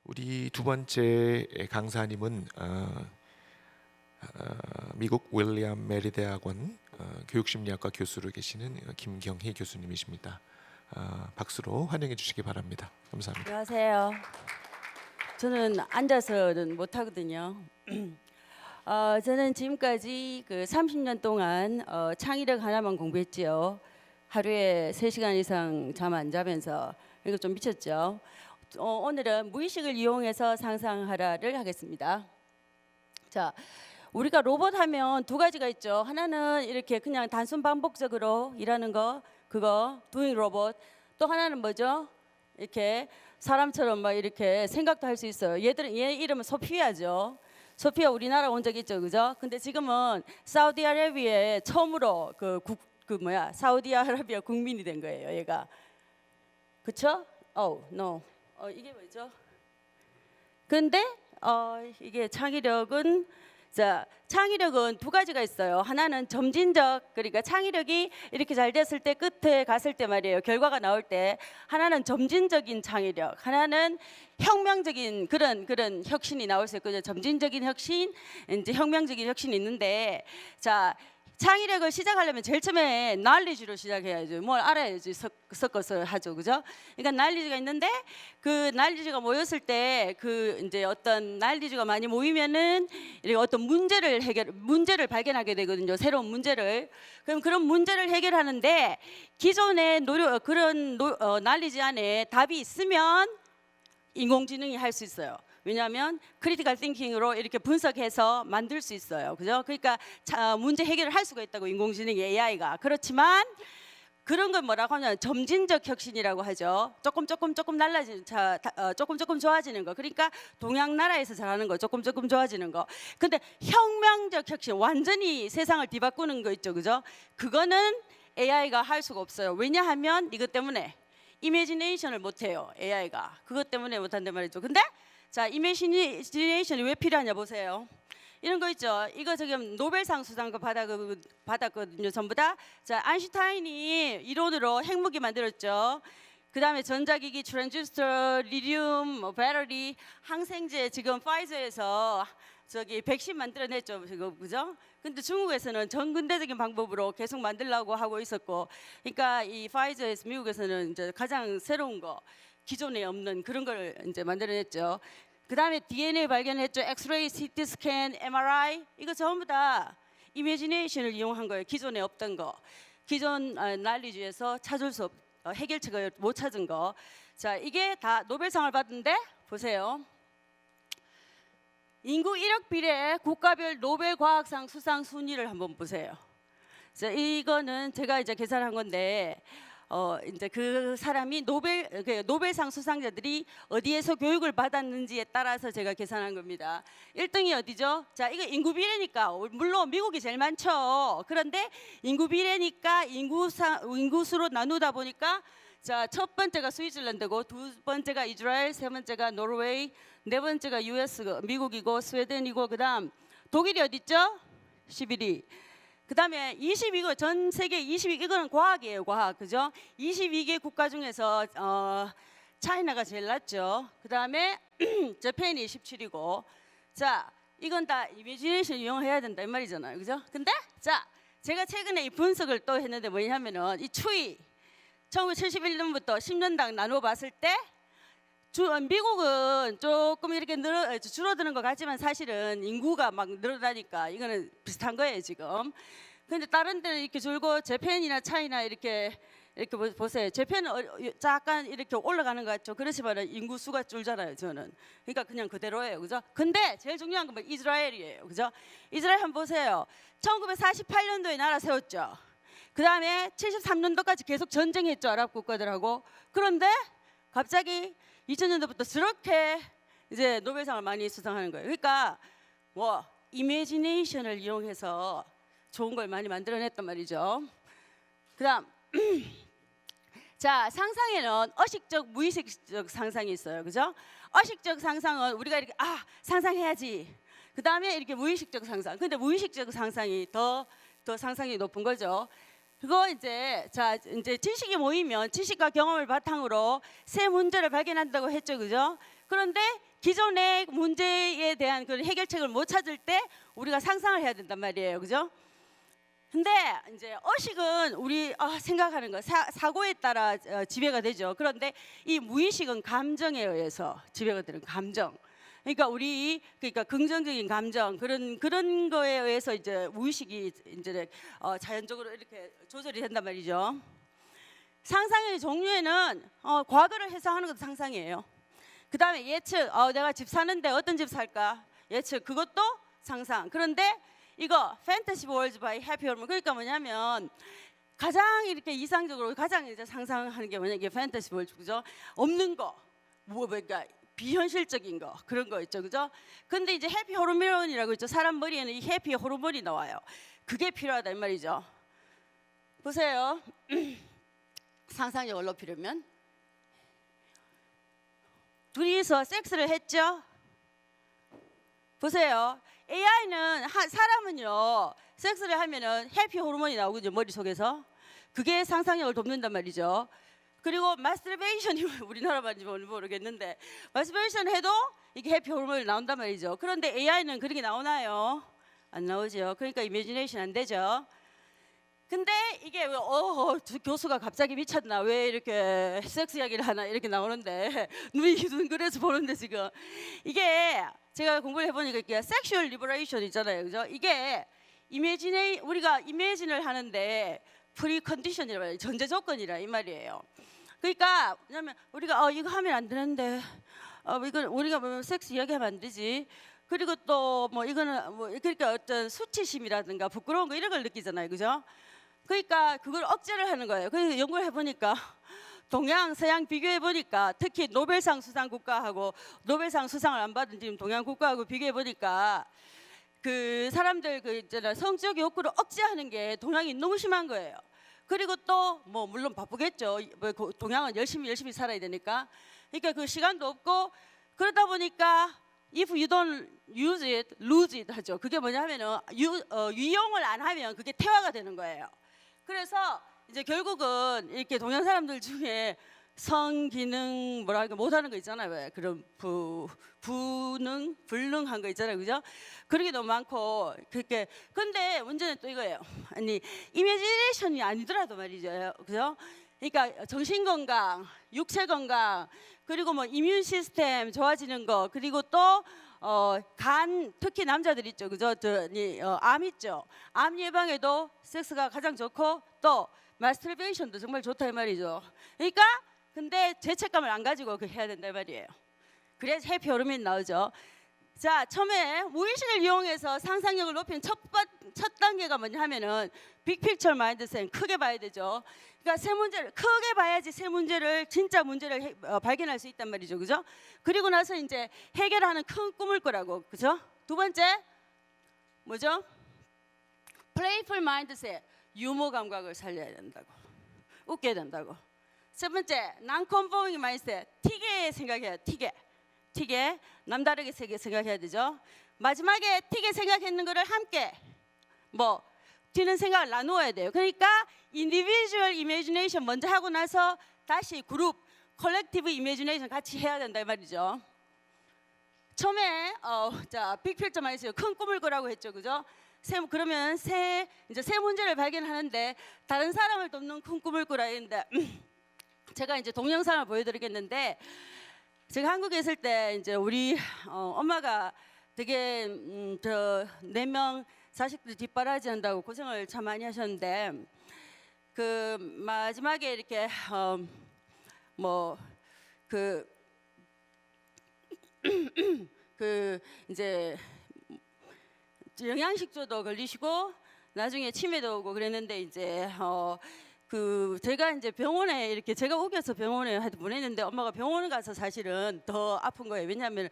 우리 두 번째 강사님은 미국 윌리엄 메리 대학원 교육심리학과 교수로 계시는 김경희 교수님이십니다. 박수로 환영해 주시기 바랍니다. 감사합니다. 안녕하세요. 저는 앉아서는 못 하거든요. 저는 지금까지 그 30년 동안 창의력 하나만 공부했지요. 하루에 3시간 이상 잠 안 자면서 이거 좀 미쳤죠. 오늘은 무의식을 이용해서 상상하라를 하겠습니다. 자, 우리가 로봇 하면 두 가지가 있죠. 하나는 이렇게 그냥 단순 반복적으로 일하는 거, 그거 doing 로봇. 또 하나는 뭐죠? 이렇게 사람처럼 막 이렇게 생각도 할 수 있어요. 얘 이름은 소피아죠. 소피아 우리나라 온 적 있죠, 그죠? 근데 지금은 사우디아라비아에 처음으로 사우디아라비아 국민이 된 거예요, 얘가. 그쵸? no. 이게 뭐죠? 근데 이게 창의력은 두 가지가 있어요. 하나는 점진적, 그러니까 창의력이 이렇게 잘 됐을 때 끝에 갔을 때 말이에요. 결과가 나올 때 하나는 점진적인 창의력, 하나는 혁명적인 그런 혁신이 나올 수 있거든요. 점진적인 혁신, 이제 혁명적인 혁신이 있는데, 자, 창의력을 시작하려면 제일 처음에 knowledge로 시작해야죠. 뭘 알아야지 섞어서 하죠, 그죠? 그러니까 knowledge가 있는데 그 knowledge가 모였을 때 이제 어떤 knowledge가 많이 모이면은 이렇게 어떤 문제를 발견하게 되거든요. 새로운 문제를. 그럼 그런 문제를 해결하는데 기존의 knowledge 안에 답이 있으면 인공지능이 할 수 있어요. 왜냐하면 크리티컬 띵킹으로 이렇게 분석해서 만들 수 있어요. 그죠? 그러니까 문제 해결을 할 수가 있다고, 인공지능이, AI가. 그렇지만 그런 건 뭐라고 하냐면 점진적 혁신이라고 하죠. 조금 좋아지는 거. 그러니까 동양 나라에서 잘하는 거, 조금 좋아지는 거. 근데 혁명적 혁신, 완전히 세상을 뒤바꾸는 거 있죠, 그죠? 그거는 AI가 할 수가 없어요. 왜냐하면 이것 때문에 이미지네이션을 못해요, AI가. 그것 때문에 못한단 말이죠. 근데 자, 이미지네이션이 왜 필요하냐 보세요. 이런 거 있죠. 이거 지금 노벨상 수상도 받았거든요, 전부 다. 자, 아인슈타인이 이론으로 핵무기 만들었죠. 그 다음에 전자기기, 트랜지스터, 리튬, 배터리, 항생제, 지금 파이저에서 백신 만들어냈죠, 지금, 그죠? 근데 중국에서는 전근대적인 방법으로 계속 만들려고 하고 있었고, 그러니까 이 파이저에서 미국에서는 이제 가장 새로운 거, 기존에 없는 그런 걸 이제 만들어냈죠. 그 다음에 DNA 발견했죠. 엑스레이, CT 스캔, MRI, 이거 전부 다 이미지네이션을 이용한 거예요. 기존에 없던 거, 기존 난리주에서 찾을 수 해결책을 못 찾은 거. 자, 이게 다 노벨상을 받은데 보세요. 인구 1억 비례 국가별 노벨 과학상 수상 순위를 한번 보세요. 자, 이거는 제가 이제 계산한 건데, 이제 그 사람이 노벨상 수상자들이 어디에서 교육을 받았는지에 따라서 제가 계산한 겁니다. 1등이 어디죠? 자, 이거 인구 비례니까 물론 미국이 제일 많죠. 그런데 인구 비례니까 인구수로 나누다 보니까, 자, 첫 번째가 스위tzerland고, 두 번째가 이스라엘, 세 번째가 노르웨이, 네 번째가 US, 미국이고, 스웨덴이고, 그다음 독일이 어디 있죠? 11위. 그다음에 22개, 전 세계 22개, 이거는 과학이에요, 과학, 그죠? 22개 국가 중에서 차이나가 제일 낮죠. 그다음에 재팬이 17위고, 자, 이건 다 이미지네이션 이용해야 된다 이 말이잖아요, 그죠? 근데 자, 제가 최근에 이 분석을 또 했는데 뭐냐면은 이 추이 1971년부터 10년당 나누어 봤을 때 미국은 조금 이렇게 줄어드는 것 같지만 사실은 인구가 막 늘어나니까 이거는 비슷한 거예요, 지금. 근데 다른 데는 이렇게 줄고, 재팬이나 차이나 이렇게 보세요. 재팬은 약간 이렇게 올라가는 것 같죠. 그렇지만 인구 수가 줄잖아요, 저는. 그러니까 그냥 그대로예요, 그죠? 근데 제일 중요한 건 이스라엘이에요, 그죠? 이스라엘 한번 보세요. 1948년도에 나라 세웠죠. 그 다음에 73년도까지 계속 전쟁했죠, 아랍 국가들하고. 그런데 갑자기 2000년도부터 저렇게 이제 노벨상을 많이 수상하는 거예요. 그러니까 뭐 이미지네이션을 이용해서 좋은 걸 많이 만들어냈단 말이죠. 그다음 자, 상상에는 의식적, 무의식적 상상이 있어요, 그죠? 의식적 상상은 우리가 이렇게 상상해야지. 그 다음에 이렇게 무의식적 상상. 근데 무의식적 상상이 더 상상이 높은 거죠. 그거 이제 지식이 모이면 지식과 경험을 바탕으로 새 문제를 발견한다고 했죠, 그죠? 그런데 기존의 문제에 대한 그 해결책을 못 찾을 때 우리가 상상을 해야 된단 말이에요, 그죠? 근데 이제 의식은 우리 생각하는 거 사고에 따라 지배가 되죠. 그런데 이 무의식은 감정에 의해서 지배가 되는 감정. 그러니까 그러니까 긍정적인 감정 그런 거에 의해서 이제 무의식이 이제 자연적으로 이렇게 조절이 된단 말이죠. 상상의 종류에는 과거를 해석하는 것도 상상이에요. 그 다음에 예측, 내가 집 사는데 어떤 집 살까? 예측, 그것도 상상. 그런데 이거 Fantasy Worlds by Happy Hormone, 그러니까 뭐냐면 가장 이렇게 이상적으로 가장 이제 상상하는 게 뭐냐, 이게 Fantasy Worlds, 그죠? 없는 거, 그러니까 비현실적인 거 그런 거 있죠, 그죠? 근데 이제 해피 호르몬이라고 있죠. 사람 머리에는 이 해피 호르몬이 나와요. 그게 필요하다 이 말이죠. 보세요. 상상력을 높이려면 둘이서 섹스를 했죠. 보세요. AI는 사람은요 섹스를 하면은 해피 호르몬이 나오거든요, 머릿속에서. 그게 상상력을 돕는단 말이죠. 그리고 마스터베이션이 우리나라 말인지 모르겠는데 마스터베이션 해도 이게 해피 호르몬이 나온단 말이죠. 그런데 AI는 그런 게 나오나요? 안 나오죠. 그러니까 이미지네이션 안 되죠. 근데 이게 교수가 갑자기 미쳤나, 왜 이렇게 섹스 이야기를 하나 이렇게 나오는데 눈이 둥그래서 보는데, 지금 이게 제가 공부를 해보니까 이게 섹슈얼 리버레이션 있잖아요, 그죠? 이게 우리가 이미진을 하는데 프리컨디션이라 말이에요. 전제 조건이라 이 말이에요. 그러니까 왜냐면 우리가 이거 하면 안 되는데 이거 우리가 뭐 섹스 이야기하면 안 되지. 그리고 또 뭐 이거는 뭐 그러니까 어떤 수치심이라든가 부끄러운 거 이런 걸 느끼잖아요, 그죠? 그러니까 그걸 억제를 하는 거예요. 그래서 연구를 해보니까 동양 서양 비교해 보니까 특히 노벨상 수상 국가하고 노벨상 수상을 안 받은 지금 동양 국가하고 비교해 보니까 그 사람들 그 있잖아, 성적 욕구를 억제하는 게 동양이 너무 심한 거예요. 그리고 또 뭐 물론 바쁘겠죠. 동양은 열심히 살아야 되니까. 그러니까 그 시간도 없고 그러다 보니까 if you don't use it, lose it 하죠. 그게 뭐냐면은 유용을 안 하면 그게 태화가 되는 거예요. 그래서 이제 결국은 이렇게 동양 사람들 중에 성기능 뭐랄까 못하는 거 있잖아요. 왜 그런 불능한 거 있잖아요, 그죠? 그런 게 너무 많고 그렇게. 근데 문제는 또 이거예요. 아니 이미지네이션이 아니더라도 말이죠, 그죠? 그러니까 정신 건강, 육체 건강, 그리고 뭐 이뮨 시스템 좋아지는 거, 그리고 또 간, 특히 남자들 있죠, 그죠? 암 있죠. 암 예방에도 섹스가 가장 좋고 또 마스터베이션도 정말 좋다 이 말이죠. 그러니까 근데 죄책감을 안 가지고 해야 된다 이 말이에요. 그래서 해피 호르몬이 나오죠. 자, 처음에 무의식을 이용해서 상상력을 높이는 첫 단계가 뭐냐 하면은 빅픽처 마인드셋, 크게 봐야 되죠. 그러니까 세 문제를 크게 봐야지 세 문제를 진짜 문제를 발견할 수 있단 말이죠, 그죠? 그리고 나서 이제 해결하는 큰 꿈을 꾸라고, 그죠? 두 번째 뭐죠? 플레이풀 마인드셋, 유머 감각을 살려야 된다고, 웃게 된다고. 세 번째 난컨포밍 마인드셋, 튀게 생각해야 돼. 튀게 남다르게 생각해야 되죠. 마지막에 튀게 생각했는 거를 함께 뭐 튀는 생각을 나누어야 돼요. 그러니까 인디비주얼 이미지네이션 먼저 하고 나서 다시 그룹 컬렉티브 이미지네이션 같이 해야 된다 이 말이죠. 처음에 자 빅픽처 마인드셋, 큰 꿈을 꾸라고 했죠, 그죠? 그러면 세 문제를 발견하는데 다른 사람을 돕는 큰 꿈을 꾸라 했는데 제가 이제 동영상을 보여드리겠는데, 제가 한국에 있을 때 이제 우리 엄마가 되게 저 4명 자식들 뒷바라지 한다고 고생을 참 많이 하셨는데, 그 마지막에 이렇게 그 이제 영양식조도 걸리시고 나중에 치매도 오고 그랬는데, 이제 제가 이제 병원에 이렇게 제가 우겨서 병원에 보냈는데 엄마가 병원에 가서 사실은 더 아픈 거예요. 왜냐하면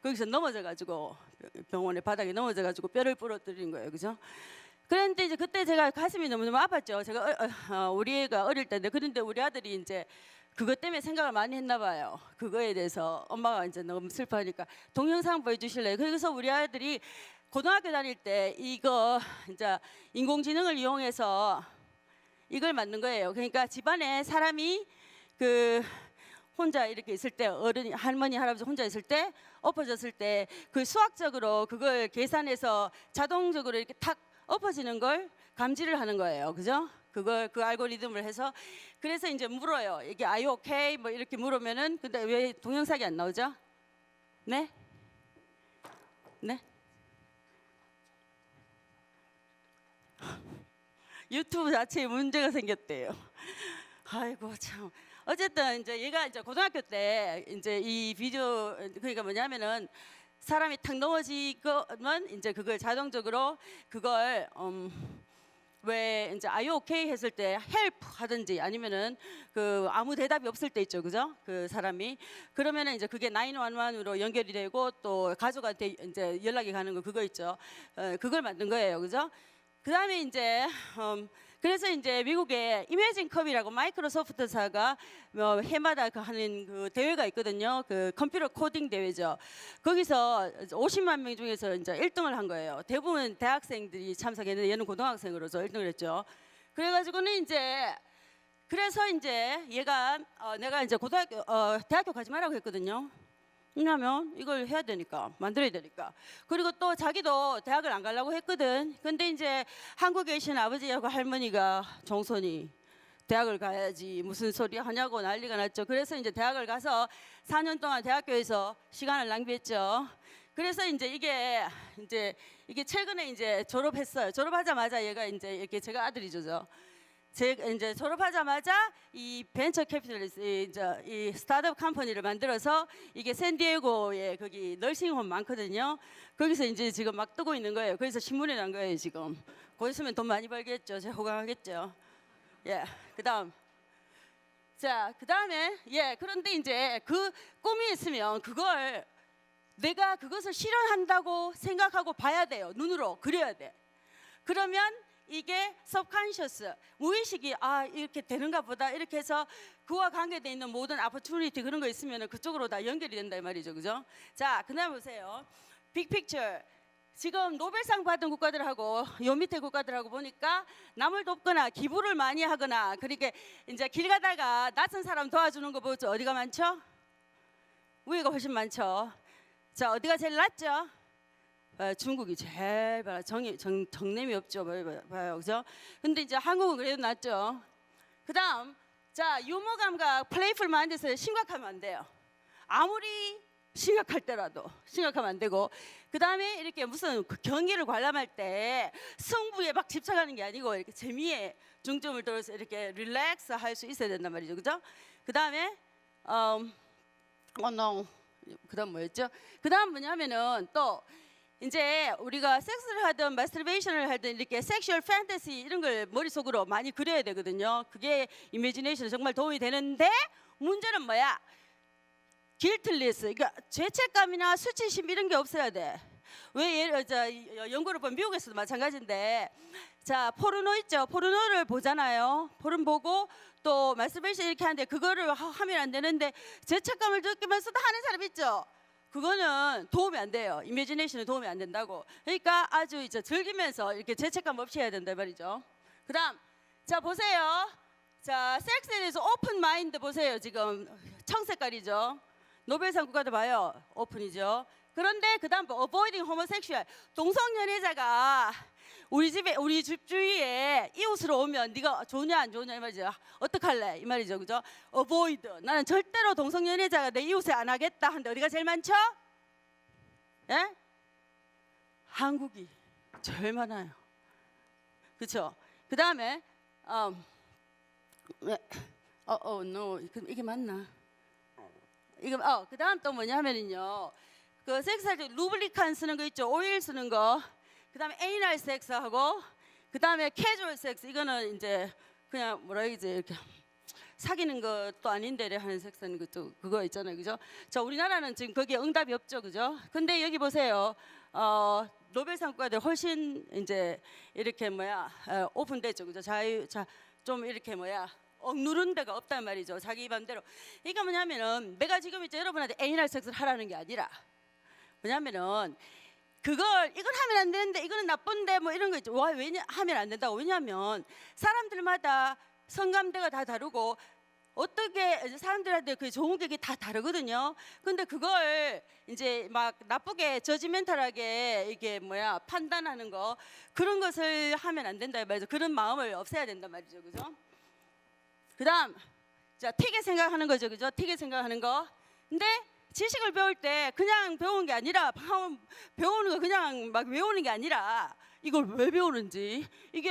거기서 넘어져가지고 병원에 바닥에 넘어져가지고 뼈를 부러뜨린 거예요, 그죠? 그런데 이제 그때 제가 가슴이 너무너무 아팠죠. 제가 우리 애가 어릴 때인데, 그런데 우리 아들이 이제 그것 때문에 생각을 많이 했나 봐요. 그거에 대해서 엄마가 이제 너무 슬퍼하니까 동영상 보여주실래요? 그래서 우리 아들이 고등학교 다닐 때 이거 이제 인공지능을 이용해서 이걸 만든 거예요. 그러니까 집안에 사람이 그 혼자 이렇게 있을 때 어른이 할머니 할아버지 혼자 있을 때 엎어졌을 때 그 수학적으로 그걸 계산해서 자동적으로 이렇게 탁 엎어지는 걸 감지를 하는 거예요. 그죠? 그걸 그 알고리즘을 해서 그래서 이제 물어요. 이게 Are you okay? 뭐 이렇게 물으면은 근데 왜 동영상이 안 나오죠? 네? 네? 유튜브 자체에 문제가 생겼대요. 아이고 참. 어쨌든 이제 얘가 이제 고등학교 때 이제 이 비디오 그러니까 뭐냐면은 사람이 탁 넘어지면 이제 그걸 자동적으로 그걸 왜 이제 Are you okay 했을 때 help 하든지 아니면은 그 아무 대답이 없을 때 있죠, 그죠? 그 사람이 그러면은 이제 그게 911으로 연결이 되고 또 가족한테 이제 연락이 가는 거 그거 있죠. 그걸 만든 거예요, 그죠? 그 다음에 이제 그래서 이제 미국에 이매진 컵이라고 마이크로소프트사가 해마다 하는 그 대회가 있거든요. 그 컴퓨터 코딩 대회죠. 거기서 50만 명 중에서 이제 1등을 한 거예요. 대부분 대학생들이 참석했는데 얘는 고등학생으로서 1등을 했죠. 그래가지고는 이제 그래서 이제 얘가 내가 이제 대학교 가지 말라고 했거든요. 왜냐면 이걸 해야 되니까 만들어야 되니까 그리고 또 자기도 대학을 안 가려고 했거든. 근데 이제 한국에 계신 아버지하고 할머니가 정선이 대학을 가야지 무슨 소리 하냐고 난리가 났죠. 그래서 이제 대학을 가서 4년 동안 대학교에서 시간을 낭비했죠. 그래서 이제 이게 최근에 이제 졸업했어요. 졸업하자마자 얘가 이제 이렇게 제가 아들이죠. 제가 이제 졸업하자마자 이 벤처 캐피탈리스트 이 스타트업 컴퍼니를 만들어서 이게 샌디에고에 거기 널싱홈 많거든요. 거기서 이제 지금 막 뜨고 있는 거예요. 그래서 신문에 난 거예요 지금. 거기 있으면 돈 많이 벌겠죠. 제가 호강하겠죠. 예, 그다음. 자, 그다음에 그런데 이제 그 꿈이 있으면 그걸 내가 그것을 실현한다고 생각하고 봐야 돼요. 눈으로 그려야 돼. 그러면 이게 subconscious 무의식이 이렇게 되는가 보다 이렇게 해서 그와 관계되어 있는 모든 opportunity 그런 거 있으면 그쪽으로 다 연결이 된다 이 말이죠, 그죠? 자, 그다음 보세요. 빅픽처. 지금 노벨상 받은 국가들하고 요 밑에 국가들하고 보니까 남을 돕거나 기부를 많이 하거나 그러니까 이제 길 가다가 낯선 사람 도와주는 거 보죠. 어디가 많죠? 위가 훨씬 많죠. 자, 어디가 제일 낫죠? 중국이 제일 정냄이 없죠. 봐요, 그죠? 근데 이제 한국은 그래도 낫죠. 그다음, 자 유머 감각, 플레이풀 마인드에서 심각하면 안 돼요. 아무리 심각할 때라도 심각하면 안 되고, 그다음에 이렇게 무슨 경기를 관람할 때 승부에 막 집착하는 게 아니고 이렇게 재미에 중점을 둬서 이렇게 릴렉스 할 수 있어야 된단 말이죠, 그죠? 그다음에 no. 그다음 뭐였죠? 그다음 뭐냐면은 또 이제 우리가 섹스를 하든 마스터베이션을 하든 이렇게 섹슈얼 판타시 이런 걸 머릿속으로 많이 그려야 되거든요. 그게 이미지네이션에 정말 도움이 되는데 문제는 뭐야? 길틀리스, 그러니까 죄책감이나 수치심 이런 게 없어야 돼. 왜 연구를 보면 미국에서도 마찬가지인데, 자 포르노 있죠. 포르노를 보잖아요. 포르노 보고 또 마스터베이션 이렇게 하는데 그거를 하면 안 되는데 죄책감을 느끼면서도 하는 사람 있죠. 그거는 도움이 안 돼요. 이미지네이션에 도움이 안 된다고. 그러니까 아주 이제 즐기면서 이렇게 죄책감 없이 해야 된다 말이죠. 그다음 자 보세요. 자 섹스에 대해서 오픈 마인드 보세요. 지금 청색깔이죠. 노벨상 국가도 봐요. 오픈이죠. 그런데 그다음 avoiding homosexual, 동성연애자가 우리 집 주위에 이웃으로 오면 네가 좋냐 안 좋냐 이 말이죠. 어떡할래 이 말이죠, 그죠? avoid, 나는 절대로 동성연애자가 내 이웃에 안 하겠다 하는데 어디가 제일 많죠? 예? 한국이 제일 많아요. 그렇죠? 그 다음에 no, 이게 맞나? 이거 그 다음 또 뭐냐면요, 그 섹스할 때 루브리칸 쓰는 거 있죠, 오일 쓰는 거. 그 다음에 에이날 섹스하고, 그 다음에 캐주얼 섹스, 이거는 이제 그냥 뭐라 해야지, 이렇게 사귀는 것도 아닌데 하는 섹스는 그거 있잖아요, 그죠? 자 우리나라는 지금 거기에 응답이 없죠, 그죠? 근데 여기 보세요. 노벨상 국가들 훨씬 이제 이렇게 오픈됐죠, 그죠? 좀 이렇게 억누른 데가 없단 말이죠. 자기 맘대로. 이게 뭐냐면은 내가 지금 이제 여러분한테 에이날 섹스를 하라는 게 아니라 뭐냐면은 이건 하면 안 되는데 이거는 나쁜데 뭐 이런 거 있죠. 왜냐 하면 안 된다고. 왜냐하면 사람들마다 성감대가 다 다르고 어떻게 이제 사람들한테 그 좋은 게 다 다르거든요. 근데 그걸 이제 막 나쁘게 저지멘탈하게 이게 뭐야 판단하는 거 그런 것을 하면 안 된다 말이죠. 그런 마음을 없애야 된단 말이죠, 그죠? 그다음 자 튀게 생각하는 거죠, 그죠? 튀게 생각하는 거. 근데 지식을 배울 때 그냥 배우는 게 아니라 배우는 거 그냥 막 외우는 게 아니라 이걸 왜 배우는지 이게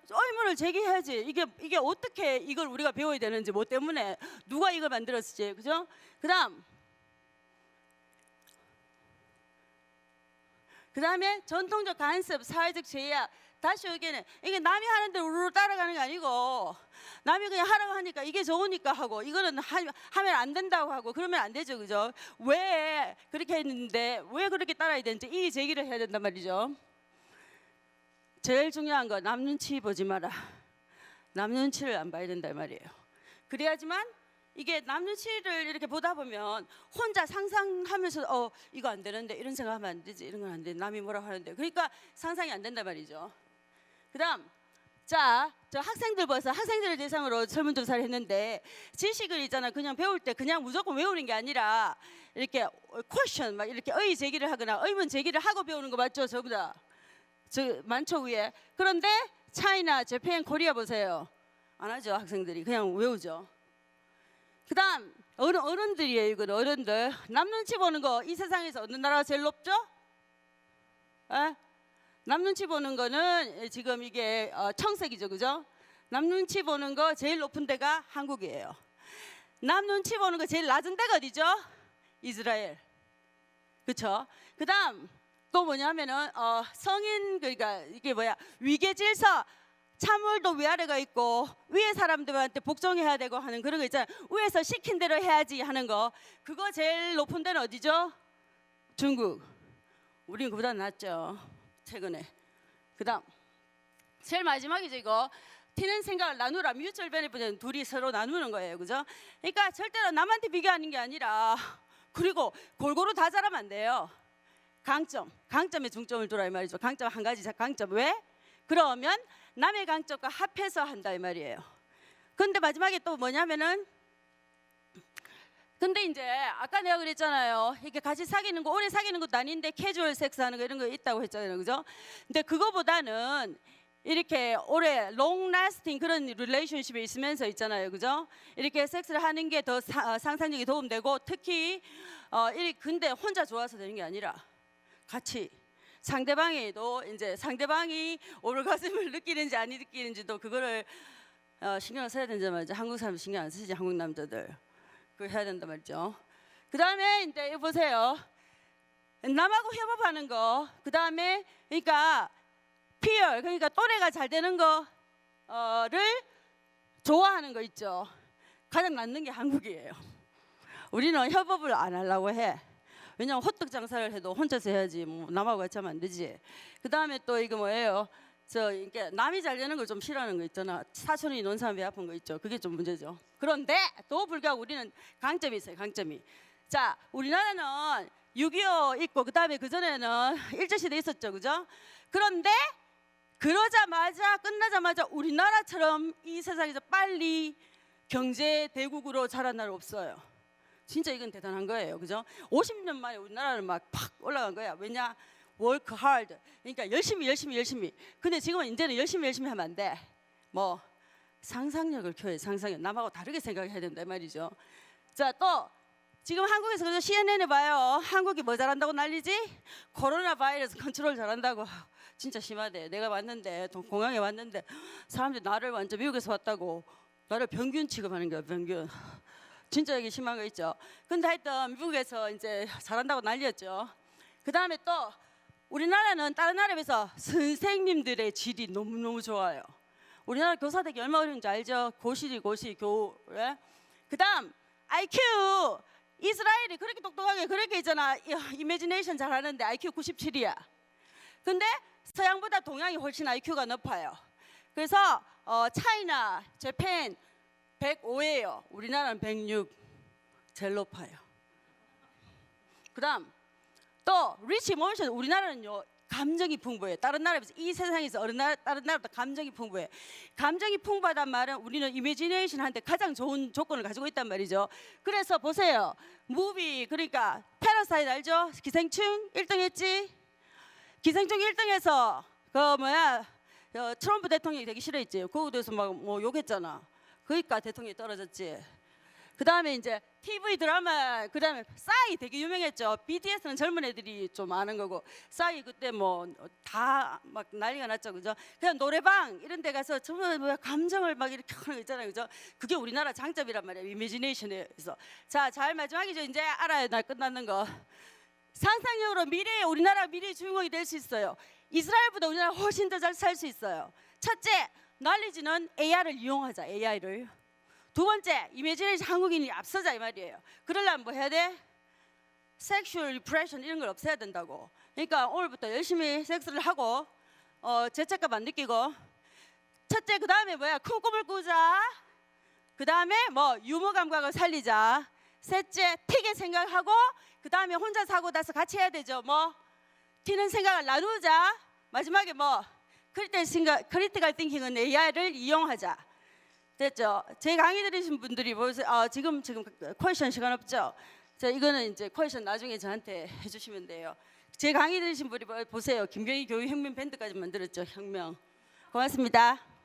의문을 제기해야지. 이게 어떻게 이걸 우리가 배워야 되는지 뭐 때문에 누가 이걸 만들었을지, 그죠? 그다음에 전통적 관습, 사회적 제약. 다시 여기는 이게 남이 하는 대로 우르르 따라가는 게 아니고 남이 그냥 하라고 하니까 이게 좋으니까 하고 이거는 하면 안 된다고 하고 그러면 안 되죠, 그죠? 왜 그렇게 했는데 왜 그렇게 따라야 되는지 이 제기를 해야 된단 말이죠. 제일 중요한 거 남 눈치 보지 마라. 남 눈치를 안 봐야 된단 말이에요. 그래야지만 이게 남 눈치를 이렇게 보다 보면 혼자 상상하면서 이거 안 되는데 이런 생각하면 안 되지, 이런 건 안 돼, 남이 뭐라고 하는데, 그러니까 상상이 안 된단 말이죠. 그다음 자, 저 학생들 벌써 학생들을 대상으로 설문조사를 했는데 지식을 있잖아 그냥 배울 때 그냥 무조건 외우는 게 아니라 이렇게 퀘션 막 이렇게 의의 제기를 하거나 의문 제기를 하고 배우는 거 맞죠? 전부 다 저 많죠 위에. 그런데 차이나, 재팬, 코리아 보세요. 안 하죠 학생들이 그냥 외우죠. 그다음 어른들이에요. 이건 어른들. 남 눈치 보는 거 이 세상에서 어느 나라가 제일 높죠? 에? 남 눈치 보는 거는 지금 이게 청색이죠, 그죠? 남 눈치 보는 거 제일 높은 데가 한국이에요. 남 눈치 보는 거 제일 낮은 데가 어디죠? 이스라엘. 그렇죠? 그다음 또 뭐냐면은 성인 그러니까 이게 뭐야 위계 질서. 참을도 위아래가 있고 위에 사람들한테 복종해야 되고 하는 그런 거 있잖아요. 위에서 시킨 대로 해야지 하는 거. 그거 제일 높은 데는 어디죠? 중국. 우리는 그보다 낫죠. 최근에. 그다음 제일 마지막이죠 이거. 튀는 생각을 나누라. 뮤추얼 베네핏은 둘이 서로 나누는 거예요, 그죠? 그러니까 절대로 남한테 비교하는 게 아니라 그리고 골고루 다 잘하면 안 돼요. 강점에 중점을 두라 이 말이죠. 강점 한 가지. 강점 왜? 그러면 남의 강점과 합해서 한다 이 말이에요. 근데 마지막에 또 뭐냐면은 근데 이제 아까 내가 그랬잖아요. 이렇게 같이 사귀는 거 오래 사귀는 것도 아닌데 캐주얼 섹스 하는 거 이런 거 있다고 했잖아요, 그죠? 근데 그거보다는 이렇게 오래 롱 라스팅 그런 릴레이션십에 있으면서 있잖아요, 그죠? 이렇게 섹스를 하는 게 더 상상력이 도움되고 특히 근데 혼자 좋아서 되는 게 아니라 같이 상대방이도 이제 상대방이 오르가즘을 느끼는지 안 느끼는지도 그거를 신경을 써야 된단 말이죠. 한국 사람 신경 안 쓰지, 한국 남자들. 그거 해야 된단 말이죠. 그 다음에 이제 이거 보세요. 남하고 협업하는 거. 그 다음에 그러니까 피어 그러니까 또래가 잘 되는 거를 좋아하는 거 있죠. 가장 낫는 게 한국이에요. 우리는 협업을 안 하려고 해. 왜냐면 호떡 장사를 해도 혼자서 해야지 뭐 남하고 같이 하면 안 되지. 그 다음에 또 이거 뭐예요? 이렇게 남이 잘 되는 걸 좀 싫어하는 거 있잖아. 사촌이 논 사람 배 아픈 거 있죠. 그게 좀 문제죠. 그런데 또 불구하고 우리는 강점이 있어요. 강점이. 자, 우리나라는 6.25 있고 그 다음에 그 전에는 일제시대 있었죠, 그죠? 그런데 끝나자마자 우리나라처럼 이 세상에서 빨리 경제 대국으로 자란 나라 없어요. 진짜 이건 대단한 거예요, 그죠? 50년 만에 우리나라는 막 팍 올라간 거야. 왜냐? work hard. 그러니까 열심히. 근데 지금은 이제는 열심히 하면 안 돼. 뭐 상상력을 키워야 상상력. 남하고 다르게 생각해야 된다 이 말이죠. 자, 또 지금 한국에서 그래서 CNN에 봐요. 한국이 뭐 잘한다고 난리지? 코로나 바이러스 컨트롤 잘한다고. 진짜 심하대. 내가 왔는데 공항에 왔는데 사람들이 나를 완전 미국에서 왔다고 나를 병균 취급하는 거야, 병균. 진짜 여기 심한 거 있죠. 근데 하여튼 미국에서 이제 잘한다고 난리였죠. 그 다음에 또 우리나라는 다른 나라에 비해서 선생님들의 질이 너무너무 좋아요. 우리나라 교사들이 얼마나 어려운지 알죠? 고시 예? 그 다음 IQ. 이스라엘이 그렇게 똑똑하게 그렇게 있잖아. 이미지네이션 잘하는데 IQ 97이야. 근데 서양보다 동양이 훨씬 IQ가 높아요. 그래서 차이나, 재팬 105예요. 우리나라는 106. 제일 높아요. 그다음 또 리치 모션. 우리나라는요 감정이 풍부해. 다른 나라에 비해서 이 세상에서 다른 나라보다 감정이 풍부해. 감정이 풍부하단 말은 우리는 이미지네이션한테 가장 좋은 조건을 가지고 있단 말이죠. 그래서 보세요. 무비 그러니까 패러사이트 알죠? 기생충 1등 했지? 기생충 1등해서 그 뭐야 트럼프 대통령이 되기 싫어했지. 그거에 대해서 막 뭐 욕했잖아. 그러니까 대통령이 떨어졌지. 그 다음에 이제 TV 드라마, 그 다음에 싸이 되게 유명했죠. BTS는 젊은 애들이 좀 아는 거고, 싸이 그때 뭐 다 막 난리가 났죠, 그죠? 그냥 노래방 이런 데 가서 정말 뭐 감정을 막 이렇게 하는 거 있잖아요, 그죠? 그게 우리나라 장점이란 말이에요, 이미지네이션에서. 자, 잘 마지막이죠. 이제 알아야 날 끝났는 거. 상상력으로 미래에 우리나라 미래의 주인공이 될 수 있어요. 이스라엘보다 우리나라 훨씬 더 잘 살 수 있어요. 첫째, 날리지는 AI를 이용하자, AI를. 두 번째, 이미지네이션 한국인이 앞서자 이 말이에요. 그러려면 뭐 해야 돼? 섹슈얼 리프레션 이런 걸 없애야 된다고. 그러니까 오늘부터 열심히 섹스를 하고 죄책감 안 느끼고. 첫째, 그 다음에 뭐야? 큰 꿈을 꾸자. 그 다음에 뭐 유머 감각을 살리자. 셋째, 튀게 생각하고. 그 다음에 혼자 사고 나서 같이 해야 되죠. 뭐 튀는 생각을 나누자. 마지막에 뭐 크리티컬 띵킹은 AI를 이용하자. 됐죠? 제 강의 들으신 분들이 보세요. 지금 퀘션 시간 없죠? 자, 이거는 이제 퀘션 나중에 저한테 해주시면 돼요. 제 강의 들으신 분이 보세요. 김경희 교육혁명 밴드까지 만들었죠. 혁명. 고맙습니다.